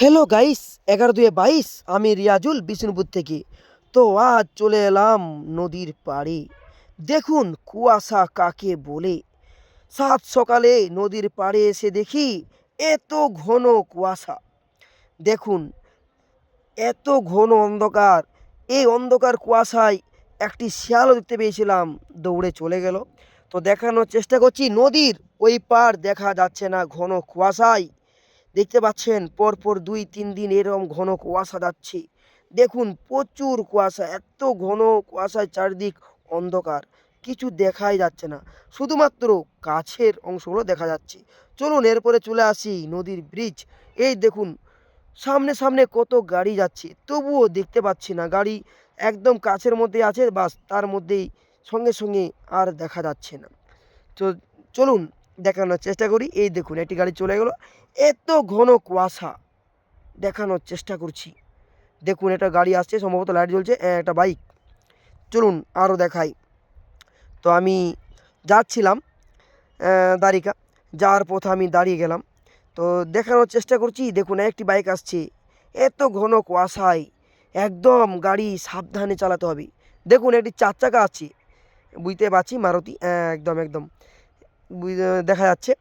Hello guys, 11/2/22 আমি রিয়াজুল বিষ্ণুপুর থেকে। তো আজ চলে এলাম নদীর পাড়ে। দেখুন কুয়াশা কাকে বলে। সাত সকালে নদীর পাড়ে এসে দেখি এত ঘন কুয়াশা। দেখুন এত ঘন অন্ধকার। এই অন্ধকার কুয়াশায় একটি শিয়ালও দেখতে পেয়েছিলাম, দৌড়ে চলে গেল। তো দেখানোর চেষ্টা করছি, নদীর ওই পার দেখা যাচ্ছে না ঘন কুয়াশায়। দেখতে পাচ্ছেন পরপর 2-3 দিন এরকম ঘন কুয়াশা যাচ্ছে। দেখুন প্রচুর কুয়াশা, এত ঘন কুয়াশায় চারদিক অন্ধকার, কিছু দেখাই যাচ্ছে না, শুধুমাত্র কাছের অংশগুলো দেখা যাচ্ছে। চলুন এরপরে চলে আসি নদীর ব্রিজ। এই দেখুন সামনে সামনে কত গাড়ি যাচ্ছে, তবুও দেখতে পাচ্ছি না গাড়ি। একদম কাছের মধ্যে আছে, বাস তার মধ্যেই সঙ্গে সঙ্গে আর দেখা যাচ্ছে না। তো চলুন দেখানোর চেষ্টা করি। এই দেখুন একটি গাড়ি চলে গেল, এত ঘন কুয়াশা দেখানোর চেষ্টা করছি। দেখুন একটা গাড়ি আসছে, সম্ভবত লাইট জ্বলছে, একটা বাইক। চলুন আরও দেখাই। তো আমি যাচ্ছিলাম দ্বারিকা, যাওয়ার পথে আমি দাঁড়িয়ে গেলাম। তো দেখানোর চেষ্টা করছি, দেখুন একটি বাইক আসছে, এত ঘন কুয়াশায় একদম গাড়ি সাবধানে চালাতে হবে। দেখুন একটি 4 চাকা আছে, বুঝতে পারছি মারুতি, একদম একদম দেখা যাচ্ছে।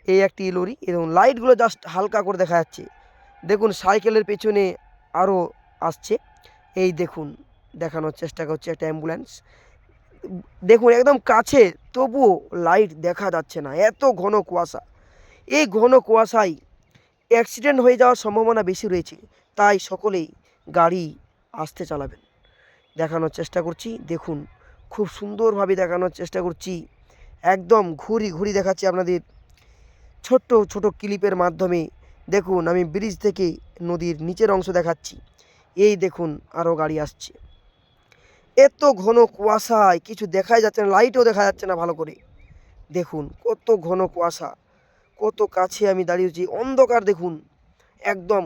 এই একটি লরি, এবং লাইটগুলো জাস্ট হালকা করে দেখা যাচ্ছে। দেখুন সাইকেলের পেছনে আরও আসছে। এই দেখুন দেখানোর চেষ্টা করছে একটা অ্যাম্বুলেন্স। দেখুন একদম কাছে, তবুও লাইট দেখা যাচ্ছে না, এত ঘন কুয়াশা। এই ঘন কুয়াশায় অ্যাক্সিডেন্ট হয়ে যাওয়ার সম্ভাবনা বেশি রয়েছে, তাই সকলেই গাড়ি আস্তে চালাবেন। দেখানোর চেষ্টা করছি, দেখুন খুব সুন্দরভাবে দেখানোর চেষ্টা করছি। একদম ঘুরি ঘুরি দেখাচ্ছি আপনাদের ছোট্ট ছোট ক্লিপের মাধ্যমে। দেখুন আমি ব্রিজ থেকে নদীর নিচের অংশ দেখাচ্ছি। এই দেখুন আরও গাড়ি আসছে, এত ঘন কুয়াশায় কিছু দেখাই যাচ্ছে না, লাইটও দেখা যাচ্ছে না ভালো করে। দেখুন কত ঘন কুয়াশা, কত কাছে আমি দাঁড়িয়েছি, অন্ধকার দেখুন একদম।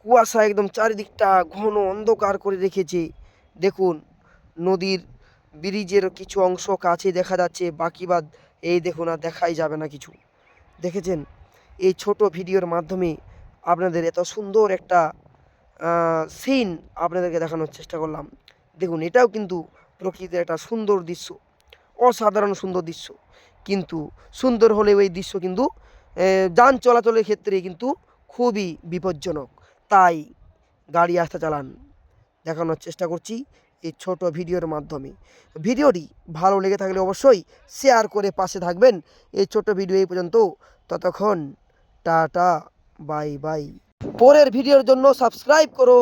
কুয়াশা একদম চারিদিকটা ঘন অন্ধকার করে রেখেছে। দেখুন নদীর ব্রিজের কিছু অংশ কাছে দেখা যাচ্ছে, বাকি বাদ এই দেখুন আর দেখাই যাবে না কিছু। দেখেছেন, এই ছোট ভিডিওর মাধ্যমে আপনাদের এত সুন্দর একটা সিন আপনাদেরকে দেখানোর চেষ্টা করলাম। দেখুন এটাও কিন্তু প্রকৃতির একটা সুন্দর দৃশ্য, অসাধারণ সুন্দর দৃশ্য। কিন্তু সুন্দর হলেও এই দৃশ্য কিন্তু যান চলাচলের ক্ষেত্রে কিন্তু খুবই বিপজ্জনক। তাই গাড়ি আস্তে চালান, দেখানোর চেষ্টা করছি এই ছোট ভিডিওর মাধ্যমে। ভিডিওটি ভালো লেগে থাকলে অবশ্যই শেয়ার করে পাশে থাকবেন। এই ছোট ভিডিও এই পর্যন্ত, ততক্ষণ টাটা, বাই বাই। পরের ভিডিওর জন্য সাবস্ক্রাইব করো।